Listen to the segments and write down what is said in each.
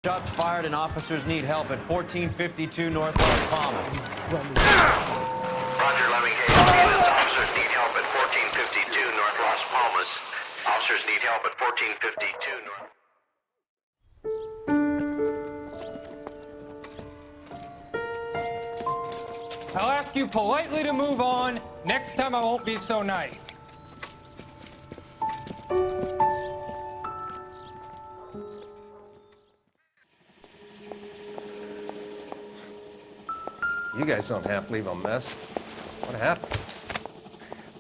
Shots fired and officers need help at 1452 North Las Palmas. Roger, Lemming. Officers need help at 1452 North Las Palmas. Officers need help at 1452 North. I'll ask you politely to move on. Next time I won't be so nice. You guys don't half leave a mess. What happened?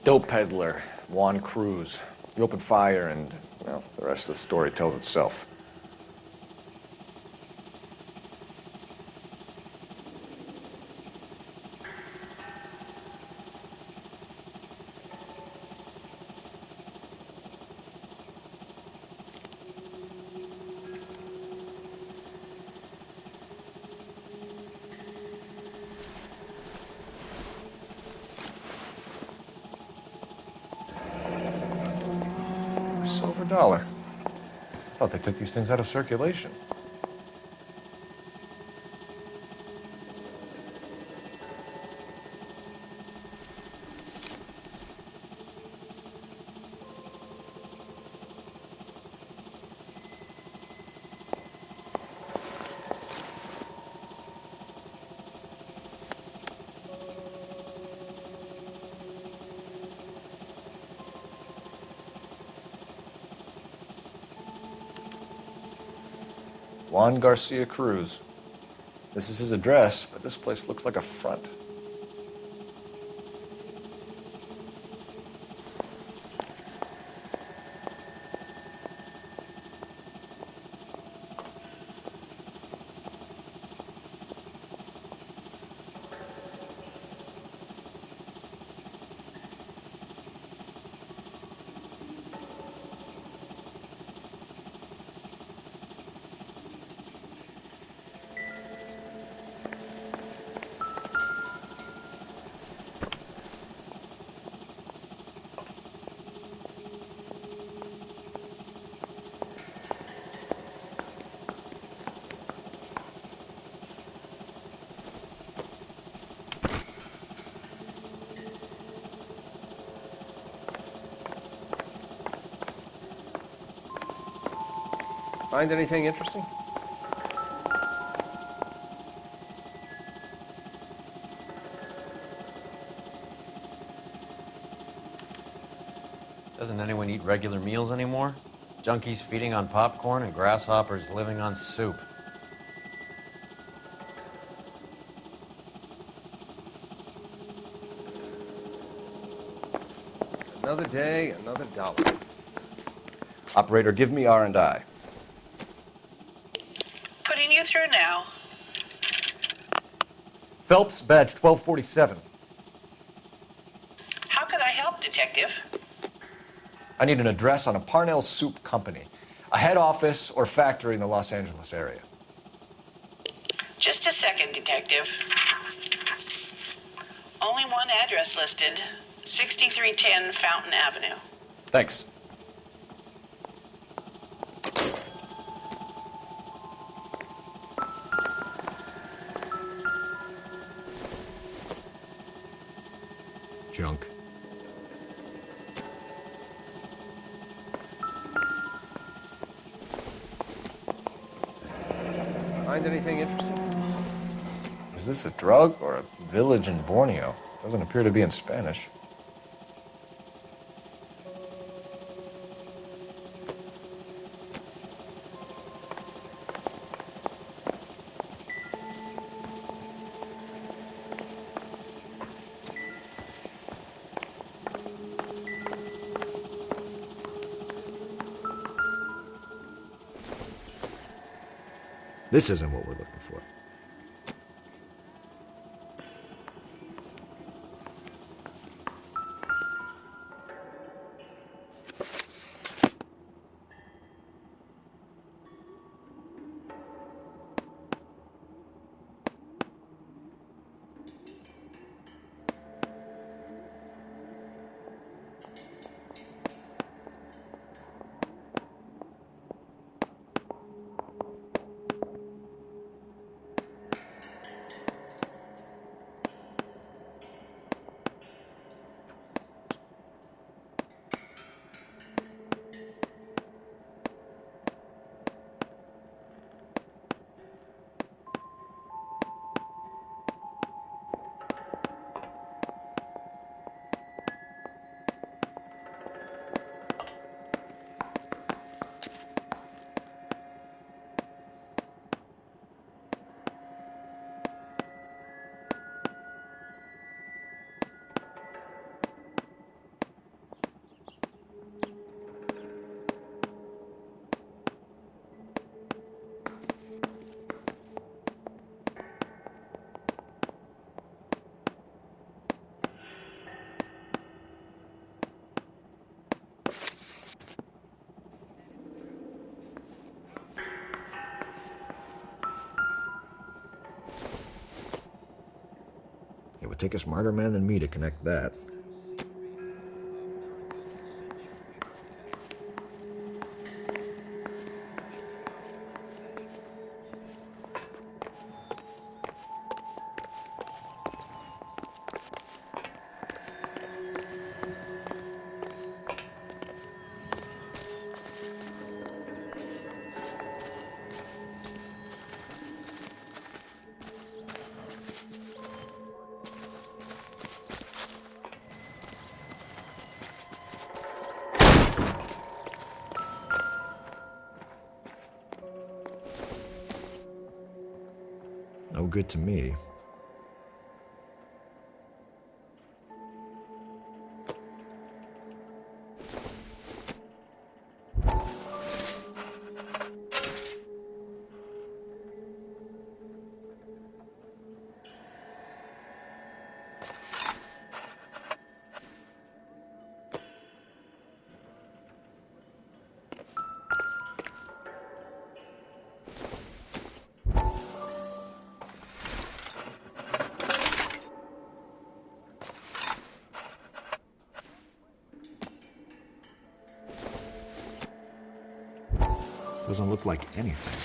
Dope peddler, Juan Cruz. He opened fire and, well, the rest of the story tells itself. $1. I thought they took these things out of circulation. Juan Garcia Cruz. This is his address, but this place looks like a front. Find anything interesting? Doesn't anyone eat regular meals anymore? Junkies feeding on popcorn and grasshoppers living on soup. Another day, another dollar. Operator, give me R&I. Putting you through now. Phelps, badge 1247. How could I help, Detective? I need an address on a Parnell Soup Company, a head office or factory in the Los Angeles area. Just a second, Detective. Only one address listed. 6310 Fountain Avenue. Thanks. Junk. Find anything interesting? Is this a drug or a village in Borneo? Doesn't appear to be in Spanish. This isn't what we're looking for. It would take a smarter man than me to connect that. No good to me. Doesn't look like anything.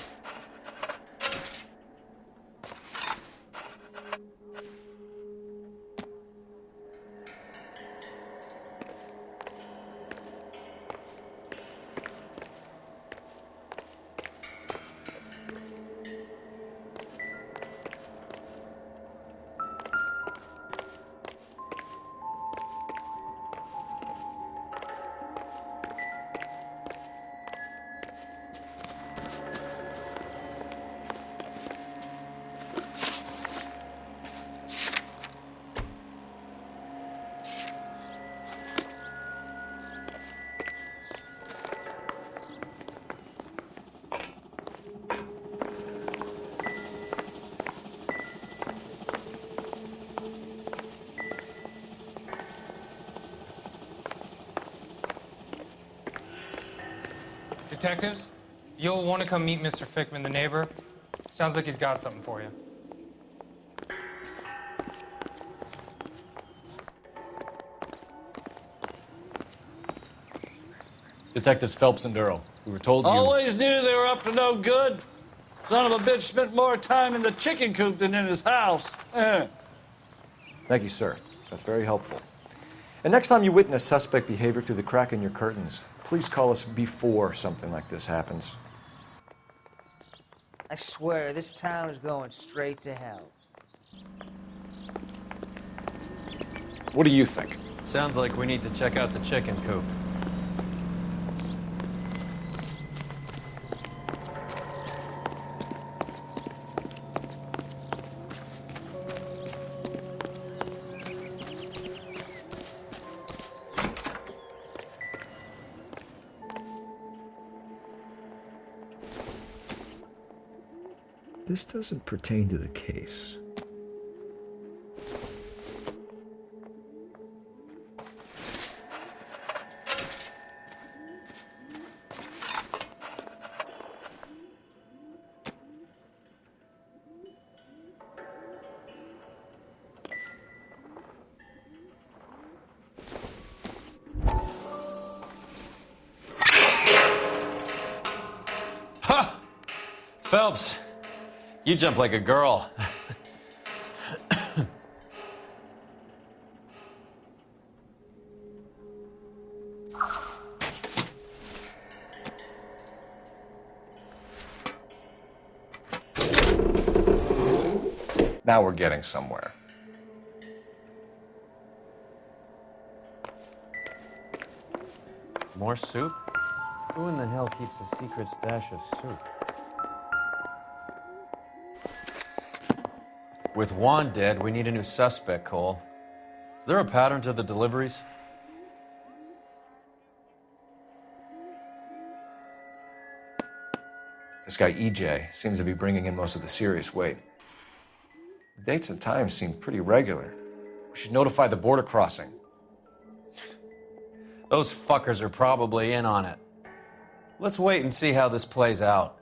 Detectives, you'll want to come meet Mr. Fickman, the neighbor. Sounds like he's got something for you. Detectives Phelps and Durrell. We were told you... Always knew they were up to no good. Son of a bitch spent more time in the chicken coop than in his house. Thank you, sir. That's very helpful. And next time you witness suspect behavior through the crack in your curtains, please call us before something like this happens. I swear, this town is going straight to hell. What do you think? Sounds like we need to check out the chicken coop. This doesn't pertain to the case. Ha! Phelps! You jump like a girl. Now we're getting somewhere. More soup? Who in the hell keeps a secret stash of soup? With Juan dead, we need a new suspect, Cole. Is there a pattern to the deliveries? This guy, EJ, seems to be bringing in most of the serious weight. The dates and times seem pretty regular. We should notify the border crossing. Those fuckers are probably in on it. Let's wait and see how this plays out.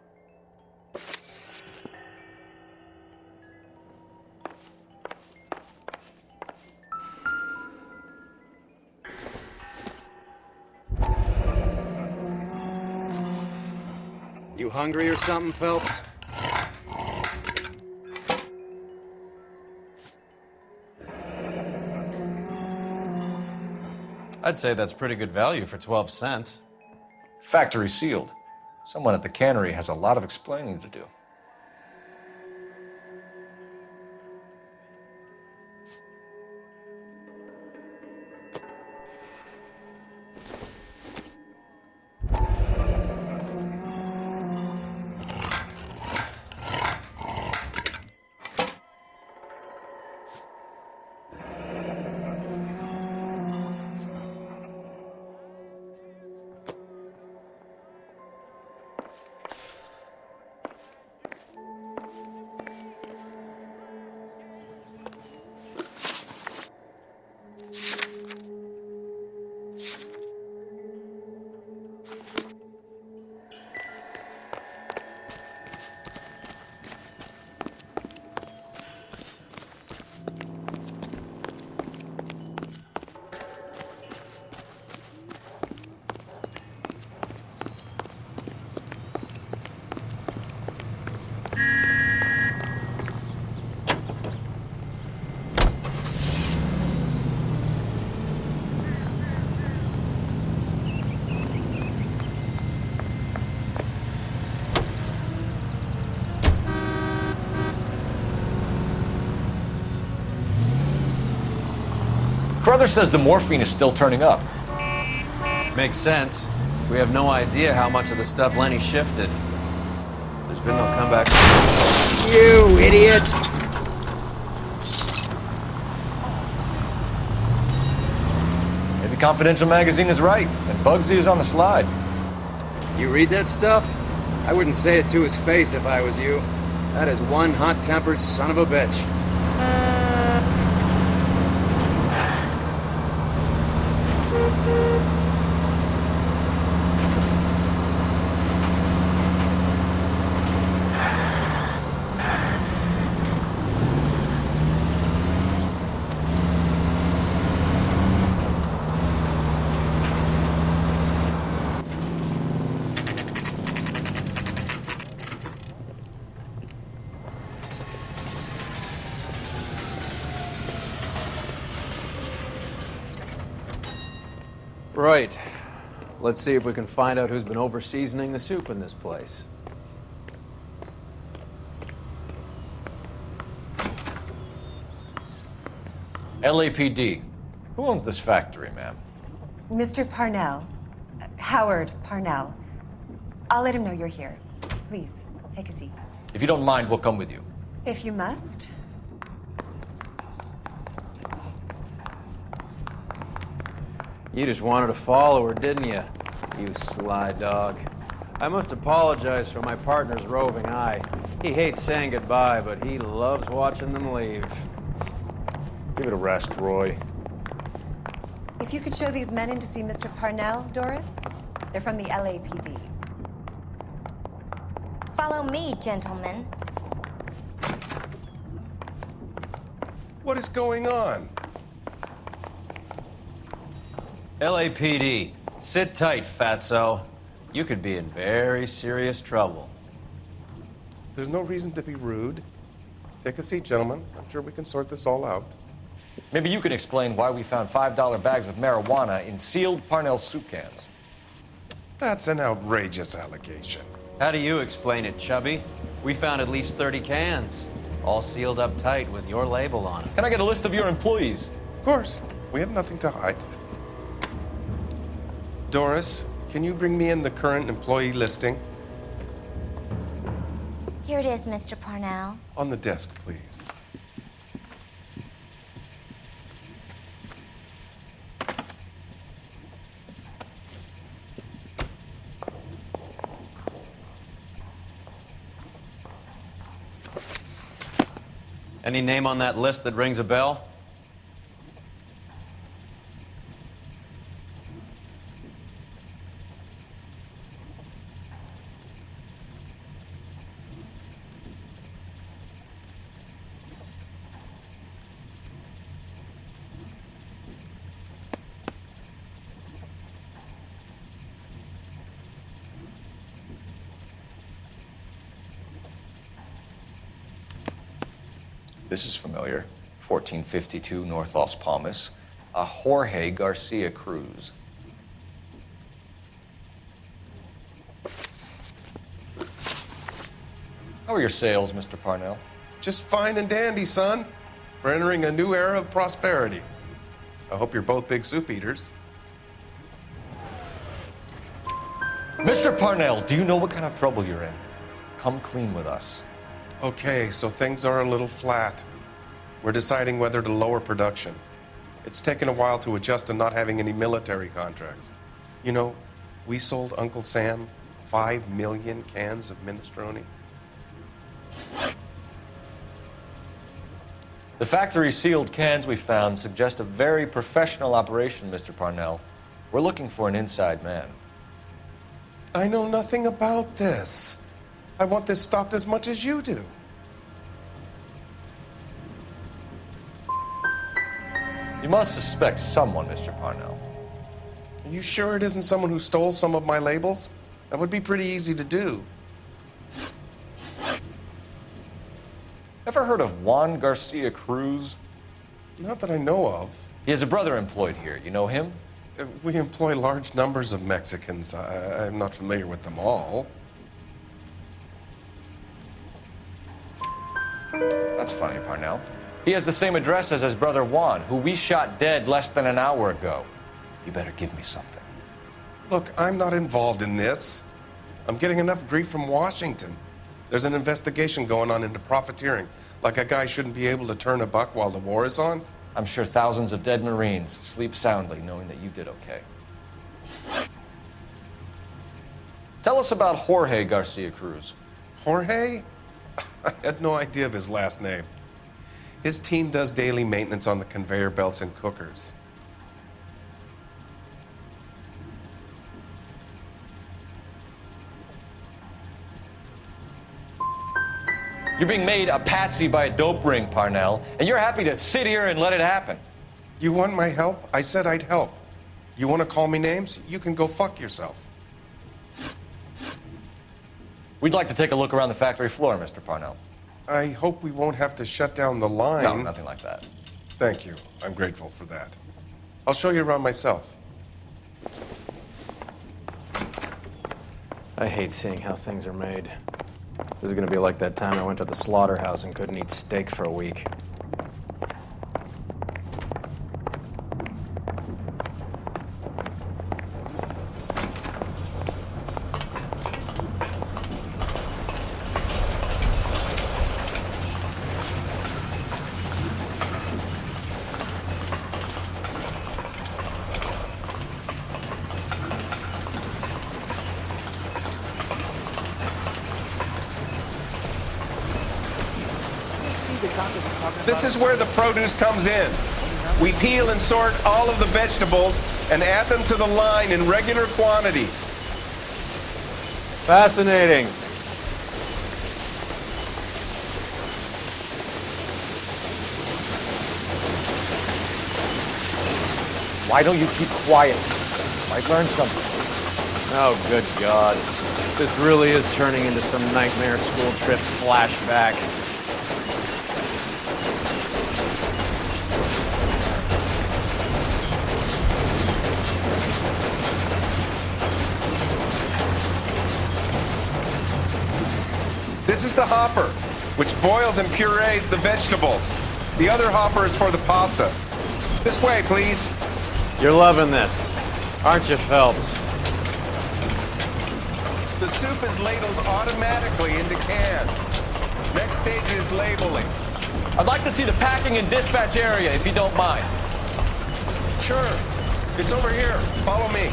You hungry or something, Phelps? I'd say that's pretty good value for 12 cents. Factory sealed. Someone at the cannery has a lot of explaining to do. Brother says the morphine is still turning up. Makes sense. We have no idea how much of the stuff Lenny shifted. There's been no comeback. You idiot! Maybe Confidential Magazine is right, and Bugsy is on the slide. You read that stuff? I wouldn't say it to his face if I was you. That is one hot-tempered son of a bitch. Right. Let's see if we can find out who's been over-seasoning the soup in this place. LAPD. Who owns this factory, ma'am? Mr. Parnell. Howard Parnell. I'll let him know you're here. Please, take a seat. If you don't mind, we'll come with you. If you must. You just wanted a follower, didn't you? You sly dog. I must apologize for my partner's roving eye. He hates saying goodbye, but he loves watching them leave. Give it a rest, Roy. If you could show these men in to see Mr. Parnell, Doris. They're from the LAPD. Follow me, gentlemen. What is going on? LAPD, sit tight, fatso. You could be in very serious trouble. There's no reason to be rude. Take a seat, gentlemen. I'm sure we can sort this all out. Maybe you can explain why we found $5 bags of marijuana in sealed Parnell soup cans. That's an outrageous allegation. How do you explain it, Chubby? We found at least 30 cans, all sealed up tight with your label on them. Can I get a list of your employees? Of course. We have nothing to hide. Doris, can you bring me in the current employee listing? Here it is, Mr. Parnell. On the desk, please. Any name on that list that rings a bell? This is familiar. 1452 North Las Palmas. A Jorge Garcia Cruz. How are your sales, Mr. Parnell? Just fine and dandy, son. We're entering a new era of prosperity. I hope you're both big soup eaters. Mr. Parnell, do you know what kind of trouble you're in? Come clean with us. Okay, so things are a little flat. We're deciding whether to lower production. It's taken a while to adjust to not having any military contracts. You know, we sold Uncle Sam 5 million cans of minestrone. The factory sealed cans we found suggest a very professional operation, Mr. Parnell. We're looking for an inside man. I know nothing about this. I want this stopped as much as you do. You must suspect someone, Mr. Parnell. Are you sure it isn't someone who stole some of my labels? That would be pretty easy to do. Ever heard of Juan Garcia Cruz? Not that I know of. He has a brother employed here. You know him? We employ large numbers of Mexicans. I'm not familiar with them all. That's funny, Parnell. He has the same address as his brother Juan, who we shot dead less than an hour ago. You better give me something. Look, I'm not involved in this. I'm getting enough grief from Washington. There's an investigation going on into profiteering. Like a guy shouldn't be able to turn a buck while the war is on. I'm sure thousands of dead Marines sleep soundly knowing that you did okay. Tell us about Jorge Garcia Cruz. Jorge? I had no idea of his last name. His team does daily maintenance on the conveyor belts and cookers. You're being made a patsy by a dope ring, Parnell, and you're happy to sit here and let it happen. You want my help? I said I'd help. You want to call me names? You can go fuck yourself. We'd like to take a look around the factory floor, Mr. Parnell. I hope we won't have to shut down the line. No, nothing like that. Thank you. I'm grateful for that. I'll show you around myself. I hate seeing how things are made. This is gonna be like that time I went to the slaughterhouse and couldn't eat steak for a week. This is where the produce comes in. We peel and sort all of the vegetables and add them to the line in regular quantities. Fascinating. Why don't you keep quiet? Might learn something. Oh, good God. This really is turning into some nightmare school trip flashback. This is the hopper, which boils and purees the vegetables. The other hopper is for the pasta. This way, please. You're loving this, aren't you, Phelps? The soup is ladled automatically into cans. Next stage is labeling. I'd like to see the packing and dispatch area, if you don't mind. Sure. It's over here. Follow me.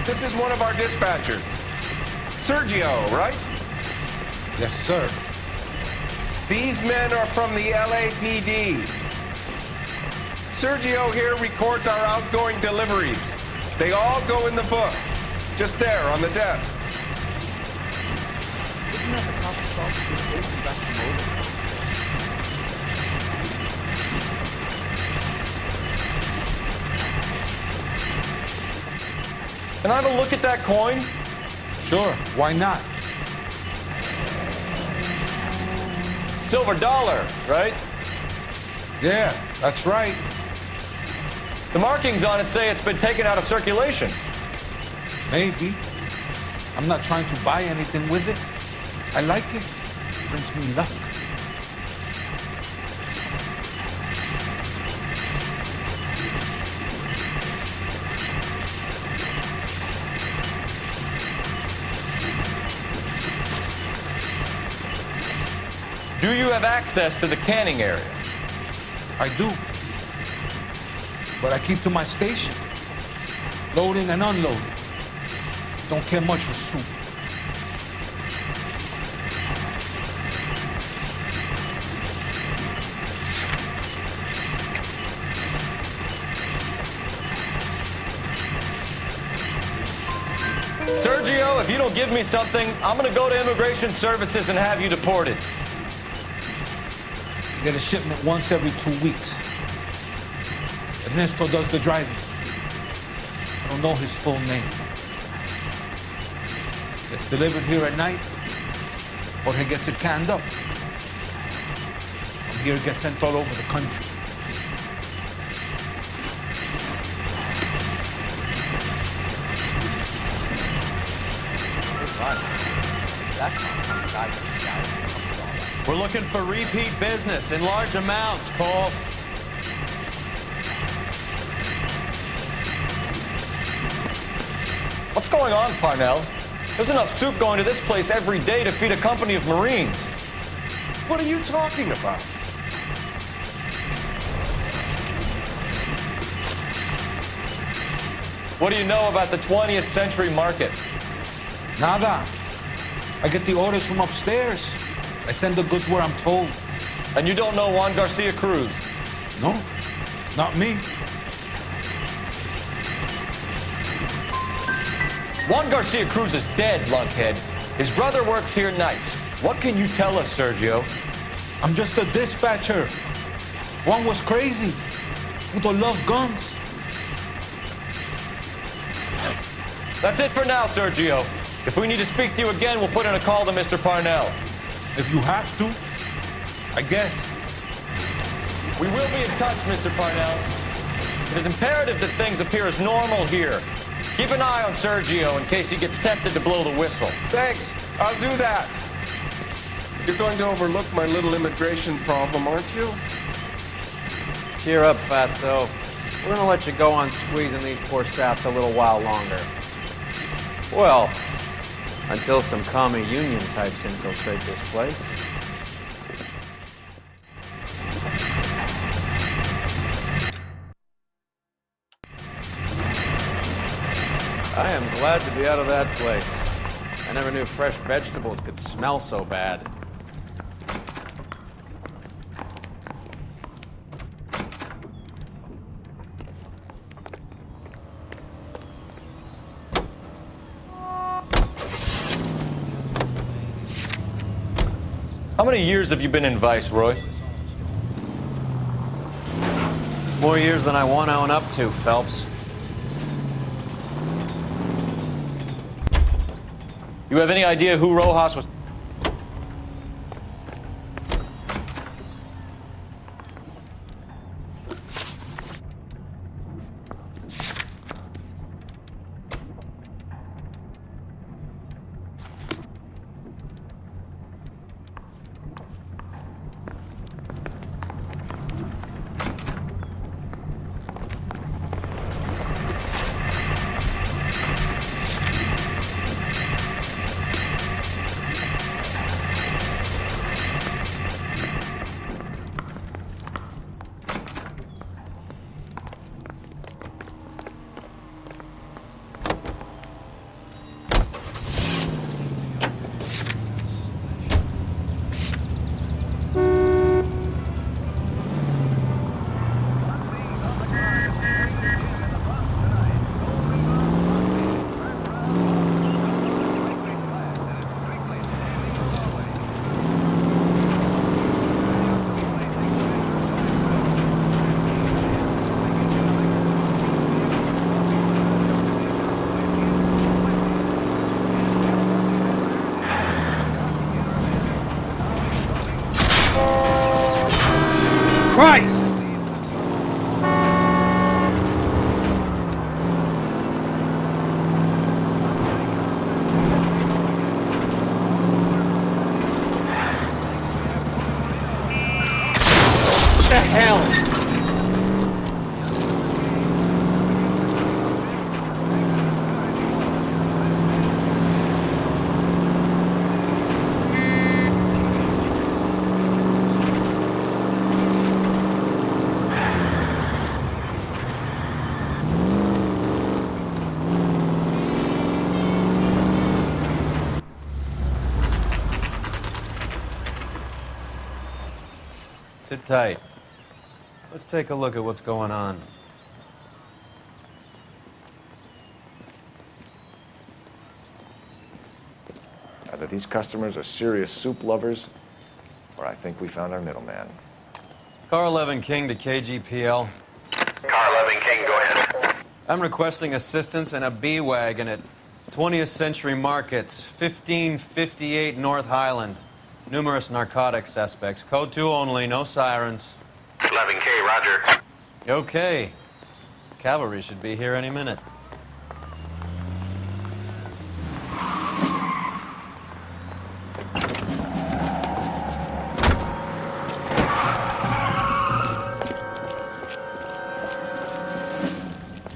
This is one of our dispatchers. Sergio, right? Yes, sir. These men are from the LAPD. Sergio here records our outgoing deliveries. They all go in the book, just there on the desk. Can I have a look at that coin? Sure, why not? Silver dollar, right? Yeah, that's right. The markings on it say it's been taken out of circulation. Maybe. I'm not trying to buy anything with it. I like it. It brings me luck. Do you have access to the canning area? I do. But I keep to my station. Loading and unloading. Don't care much for soup. Sergio, if you don't give me something, I'm gonna go to Immigration Services and have you deported. I get a shipment once every 2 weeks. Ernesto does the driving. I don't know his full name. Gets delivered here at night, or he gets it canned up. From here, it gets sent all over the country. We're looking for repeat business in large amounts, Cole. What's going on, Parnell? There's enough soup going to this place every day to feed a company of Marines. What are you talking about? What do you know about the 20th century market? Nada. I get the orders from upstairs. I send the goods where I'm told. And you don't know Juan Garcia Cruz? No, not me. Juan Garcia Cruz is dead, lunkhead. His brother works here nights. What can you tell us, Sergio? I'm just a dispatcher. Juan was crazy. Puto loved guns. That's it for now, Sergio. If we need to speak to you again, we'll put in a call to Mr. Parnell. If you have to, I guess. We will be in touch, Mr. Parnell. It is imperative that things appear as normal here. Keep an eye on Sergio in case he gets tempted to blow the whistle. Thanks. I'll do that. You're going to overlook my little immigration problem, aren't you? Cheer up, Fatso. We're gonna let you go on squeezing these poor saps a little while longer. Well, until some commie union types infiltrate this place. I am glad to be out of that place. I never knew fresh vegetables could smell so bad. How many years have you been in Vice, Roy? More years than I want to own up to, Phelps. You have any idea who Rojas was? Christ! What the hell? Sit tight. Let's take a look at what's going on. Either these customers are serious soup lovers, or I think we found our middleman. Car 11 King to KGPL. Car 11 King, go ahead. I'm requesting assistance in a B-Wagon at 20th Century Markets, 1558 North Highland. Numerous narcotic suspects. Code 2 only, no sirens. 11K, roger. Okay. Cavalry should be here any minute.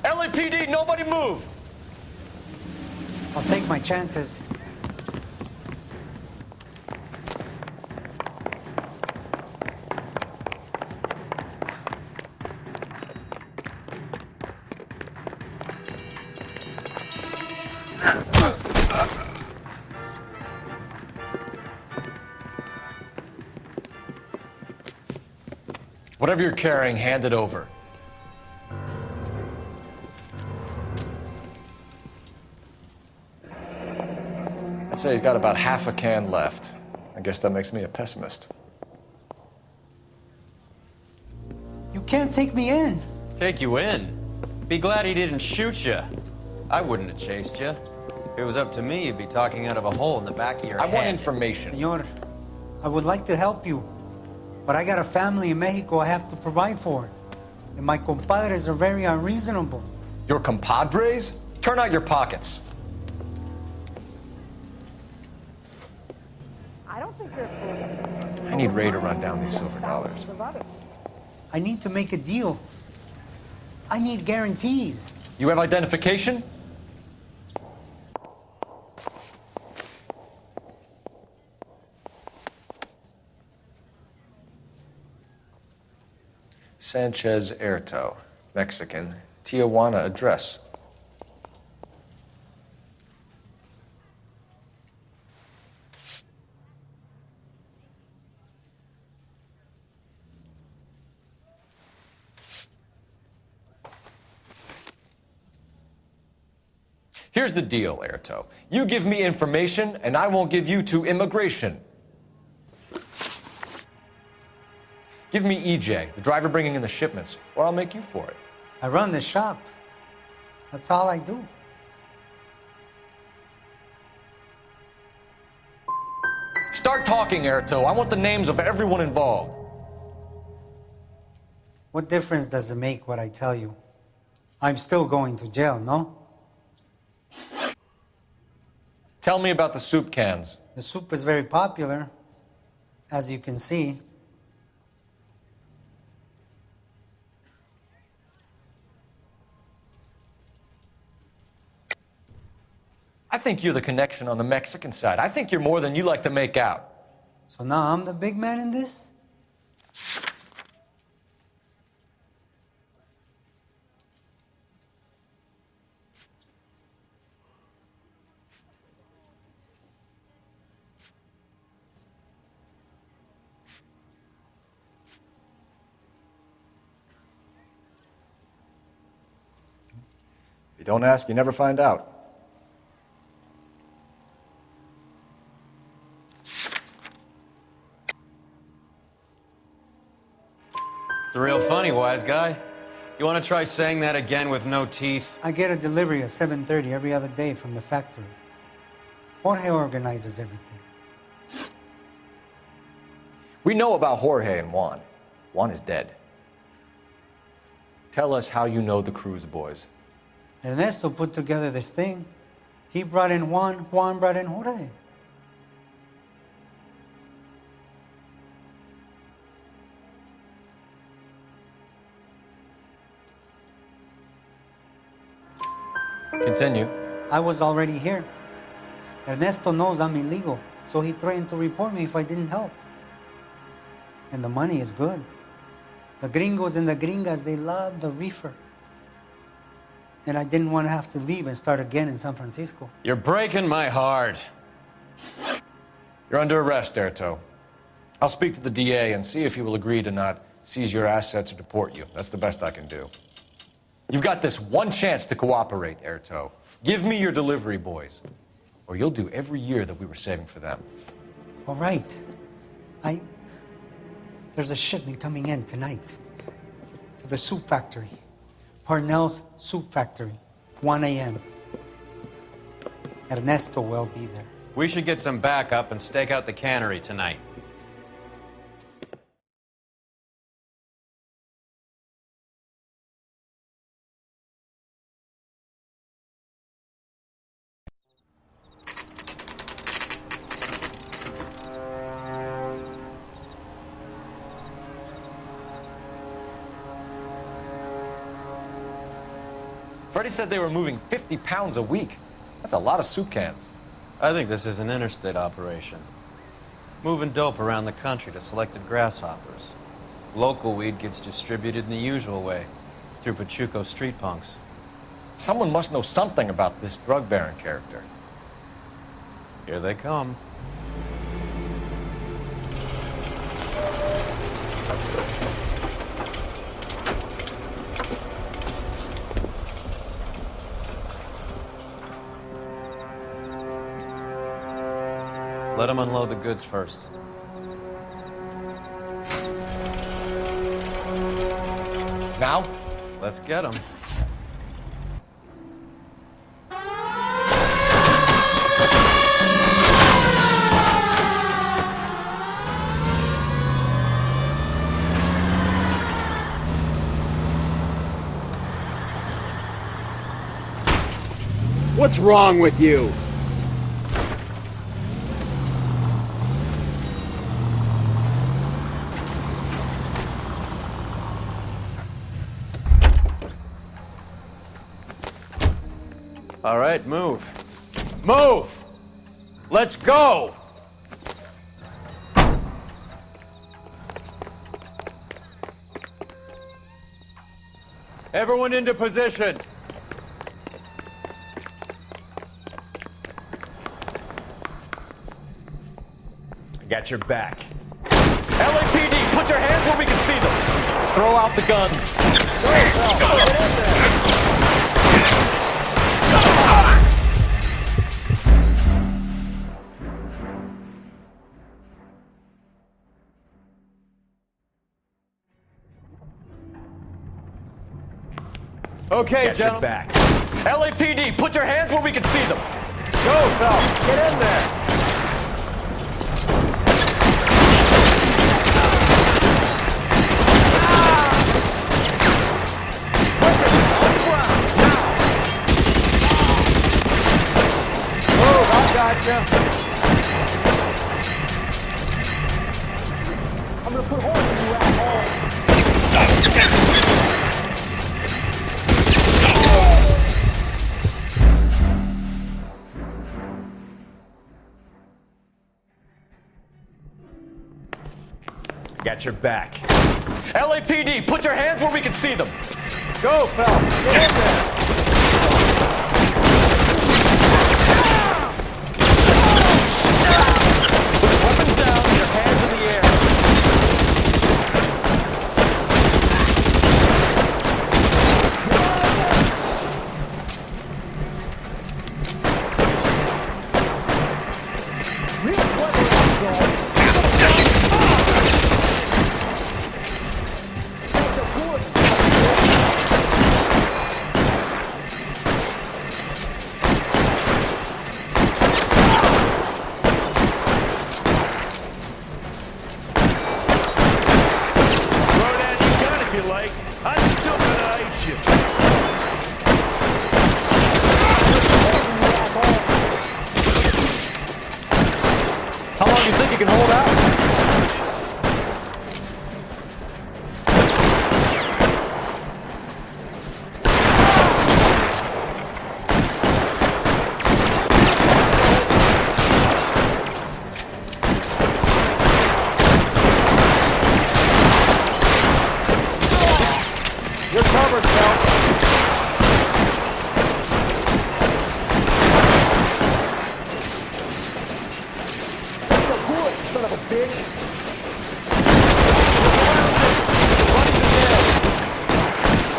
LAPD, nobody move! I'll take my chances. Whatever you're carrying, hand it over. I'd say he's got about half a can left. I guess that makes me a pessimist. You can't take me in. Take you in? Be glad he didn't shoot you. I wouldn't have chased you. If it was up to me, you'd be talking out of a hole in the back of your head. I want information. Senor, I would like to help you, but I got a family in Mexico I have to provide for. And my compadres are very unreasonable. Your compadres? Turn out your pockets. I need Ray to run down these silver dollars. I need to make a deal. I need guarantees. You have identification? Sanchez Erto, Mexican, Tijuana address. Here's the deal, Erto. You give me information, and I won't give you to immigration. Give me EJ, the driver bringing in the shipments, or I'll make you for it. I run the shop. That's all I do. Start talking, Erto. I want the names of everyone involved. What difference does it make what I tell you? I'm still going to jail, no? Tell me about the soup cans. The soup is very popular, as you can see. I think you're the connection on the Mexican side. I think you're more than you like to make out. So now I'm the big man in this? If you don't ask, you never find out. It's real funny, wise guy. You want to try saying that again with no teeth? I get a delivery at 7:30 every other day from the factory. Jorge organizes everything. We know about Jorge and Juan. Juan is dead. Tell us how you know the Cruz boys. Ernesto put together this thing. He brought in Juan, Juan brought in Jorge. Continue. I was already here. Ernesto knows I'm illegal, so he threatened to report me if I didn't help. And the money is good. The gringos and the gringas, they love the reefer. And I didn't want to have to leave and start again in San Francisco. You're breaking my heart. You're under arrest, Erto. I'll speak to the DA and see if he will agree to not seize your assets or deport you. That's the best I can do. You've got this one chance to cooperate, Erto. Give me your delivery boys, or you'll do every year that we were saving for them. All right. There's a shipment coming in tonight to the soup factory. Parnell's soup factory, 1 a.m. Ernesto will be there. We should get some backup and stake out the cannery tonight. Freddie said they were moving 50 pounds a week. That's a lot of soup cans. I think this is an interstate operation. Moving dope around the country to selected grasshoppers. Local weed gets distributed in the usual way, through Pachuco street punks. Someone must know something about this drug baron character. Here they come. Let them unload the goods first. Now? Let's get them. What's wrong with you? All right, move. Move! Let's go! Everyone into position. I got your back. LAPD, put your hands where we can see them. Throw out the guns. Get in there. Okay, Get your gentlemen. back. LAPD, put your hands where we can see them. Go, fellas. Get in there. Move, I gotcha. I'm gonna put holes in you, asshole. Got your back. LAPD, put your hands where we can see them. Go, fellas. Get in there. Put weapons down, your hands in the air. can hold out. You're covered, Phelps. Son of a bitch.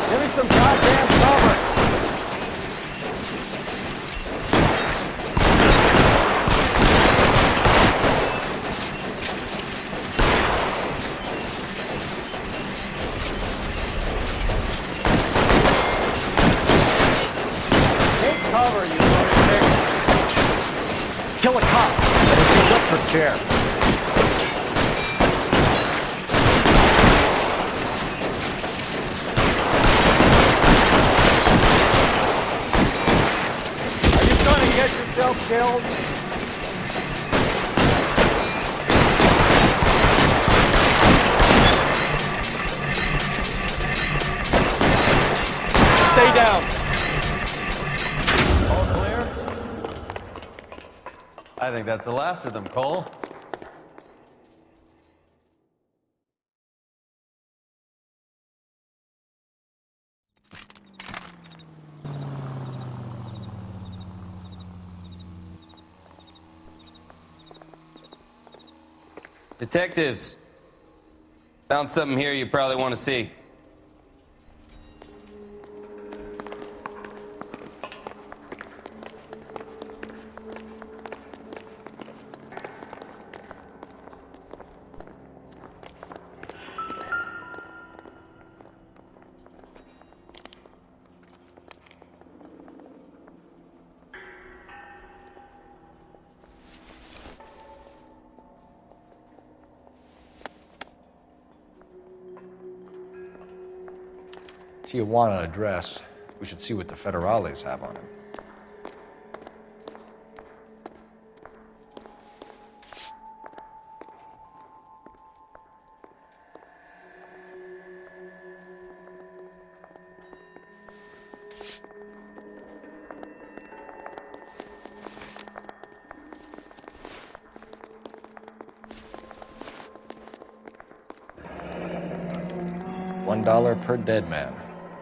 Give me some goddamn cover. Take cover, you lunatic. Kill a cop. That is the electric chair. Yourself killed. Stay down. All clear? I think that's the last of them, Cole. Detectives, found something here you probably want to see. Tijuana address. We should see what the federales have on him. $1 per dead man.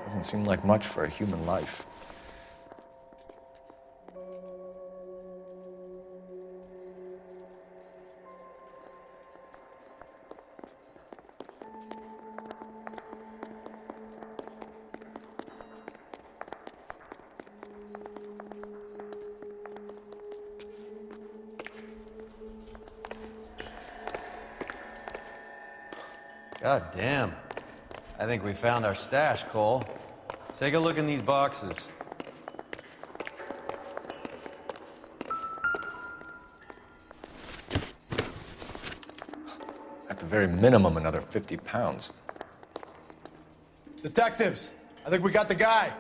Doesn't seem like much for a human life. God damn. I think we found our stash, Cole. Take a look in these boxes. At the very minimum, another 50 pounds. Detectives, I think we got the guy.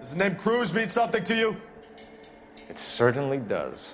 Does the name Cruz mean something to you? It certainly does.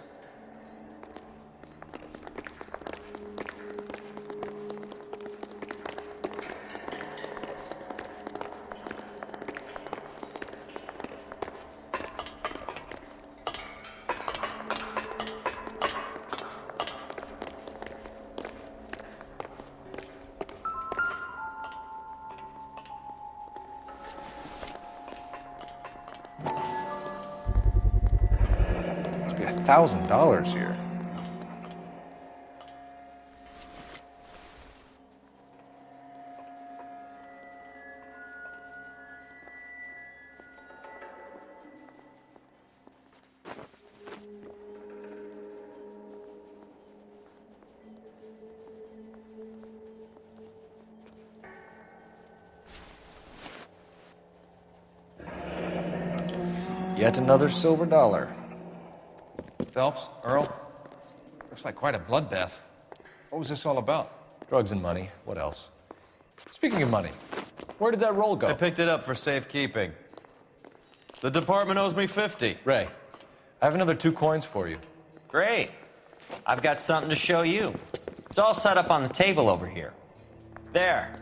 $1,000 here. Yet another silver dollar. Phelps, Earl, looks like quite a bloodbath. What was this all about? Drugs and money. What else? Speaking of money, where did that roll go? I picked it up for safekeeping. The department owes me 50. Ray, I have another 2 coins for you. Great. I've got something to show you. It's all set up on the table over here. There.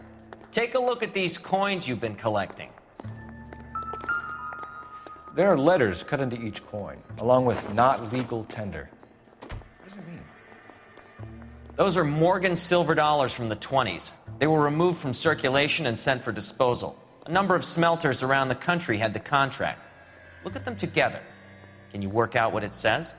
Take a look at these coins you've been collecting. There are letters cut into each coin, along with not legal tender. What does it mean? Those are Morgan silver dollars from the 20s. They were removed from circulation and sent for disposal. A number of smelters around the country had the contract. Look at them together. Can you work out what it says?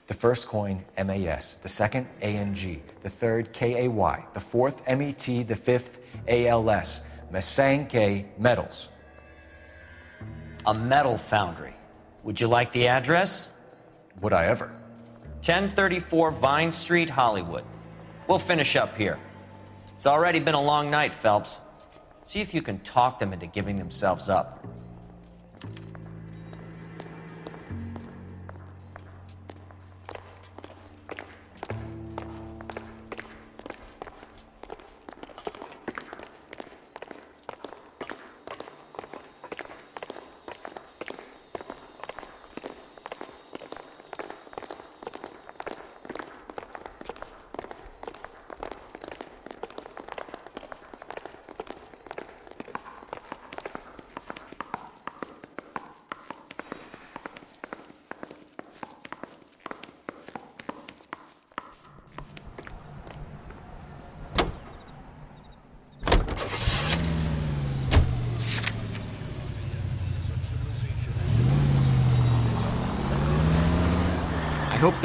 The first coin, MAS. The second, ANG. The third, KAY. The fourth, MET. The fifth, ALS. Masanke Metals. A metal foundry. Would you like the address? Would I ever? 1034 Vine Street, Hollywood. We'll finish up here. It's already been a long night, Phelps. See if you can talk them into giving themselves up.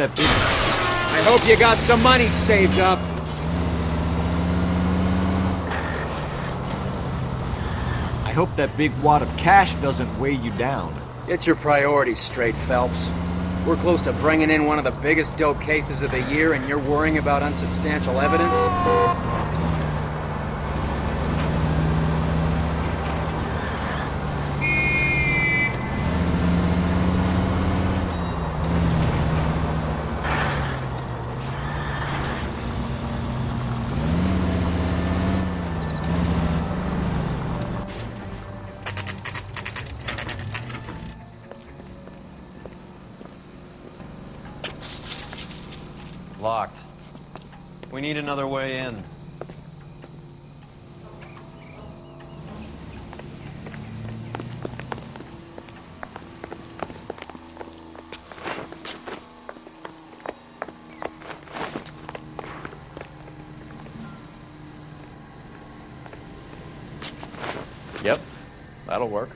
I hope you got some money saved up. I hope that big wad of cash doesn't weigh you down. Get your priorities straight, Phelps. We're close to bringing in one of the biggest dope cases of the year, and you're worrying about unsubstantial evidence? Locked. We need another way in. Yep, that'll work.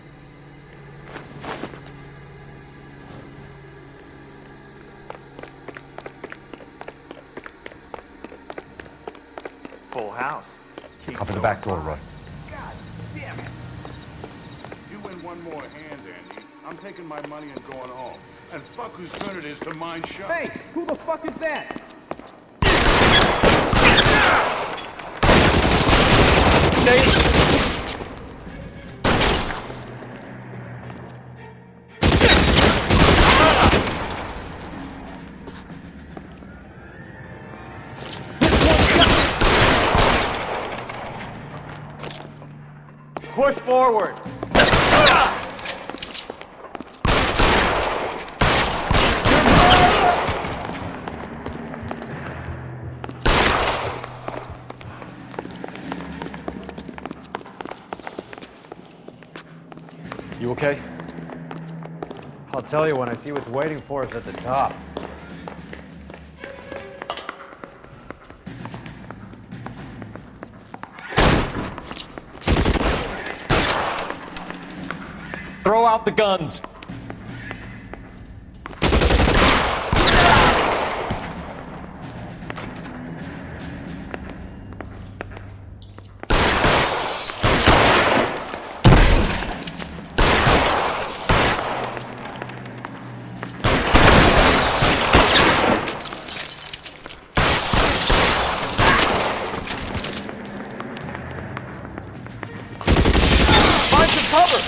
Full house. Cover the back door, Roy. God damn it! You win one more hand, Andy. I'm taking my money and going home. And fuck whose turn it is to mind shut. Hey, who the fuck is that? Push forward. You okay? I'll tell you when I see what's waiting for us at the top. Throw out the guns. Find some cover.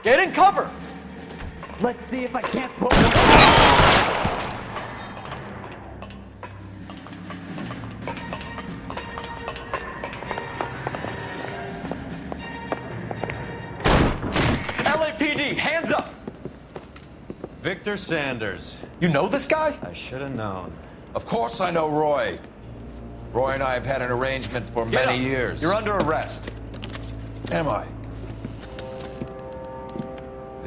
Get in cover. Let's see if I can't put one. LAPD, hands up. Victor Sanders. You know this guy? I should have known. Of course I know Roy. Roy and I have had an arrangement for many years. You're under arrest. Am I?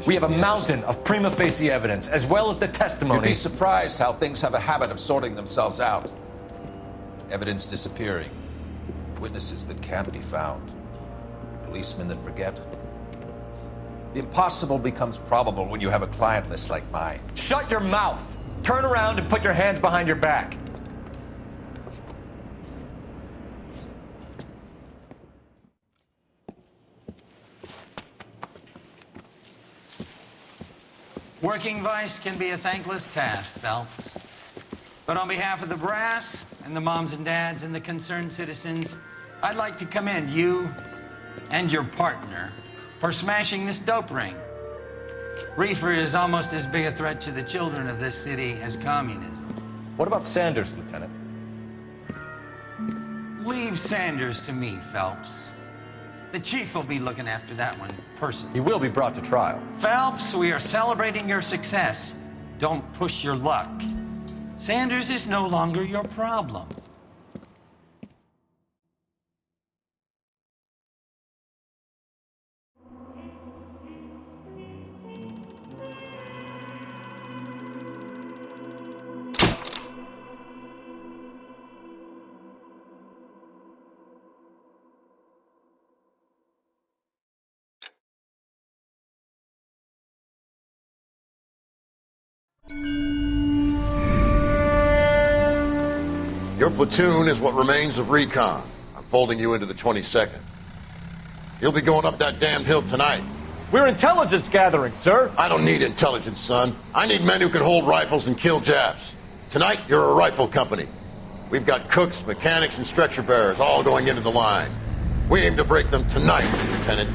We have a mountain of prima facie evidence, as well as the testimony. You'd be surprised how things have a habit of sorting themselves out. Evidence disappearing. Witnesses that can't be found. Policemen that forget. The impossible becomes probable when you have a client list like mine. Shut your mouth! Turn around and put your hands behind your back. Working vice can be a thankless task, Phelps. But on behalf of the brass and the moms and dads and the concerned citizens, I'd like to commend you and your partner for smashing this dope ring. Reefer is almost as big a threat to the children of this city as communism. What about Sanders, Lieutenant? Leave Sanders to me, Phelps. The chief will be looking after that one personally. He will be brought to trial. Phelps, we are celebrating your success. Don't push your luck. Sanders is no longer your problem. Your platoon is what remains of recon. I'm folding you into the 22nd. You'll be going up that damned hill tonight. We're intelligence gathering, sir. I don't need intelligence, son. I need men who can hold rifles and kill Japs. Tonight, you're a rifle company. We've got cooks, mechanics, and stretcher bearers all going into the line. We aim to break them tonight, Lieutenant.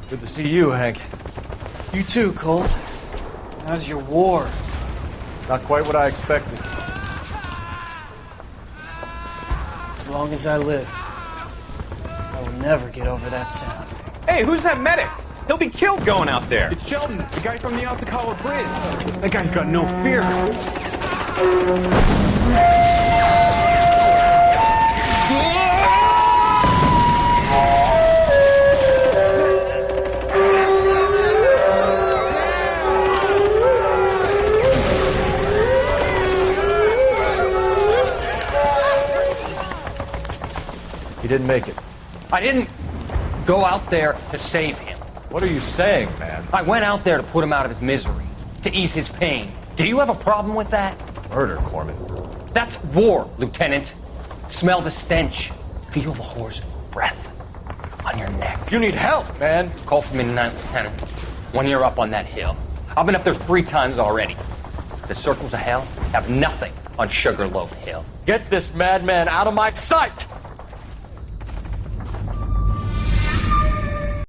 Good to see you, Hank. You too, Cole. How's your war? Not quite what I expected. As long as I live, I will never get over that sound. Hey, who's that medic? He'll be killed going out there. It's Sheldon, the guy from the Kosyakowe Bridge. That guy's got no fear. He didn't make it. I didn't go out there to save him. What are you saying, man? I went out there to put him out of his misery, to ease his pain. Do you have a problem with that? Murder, Corman. That's war, Lieutenant. Smell the stench. Feel the horse's breath on your neck. You need help, man. Call for me tonight, Lieutenant. When you're up on that hill. I've been up there 3 times already. The circles of hell have nothing on Sugarloaf Hill. Get this madman out of my sight!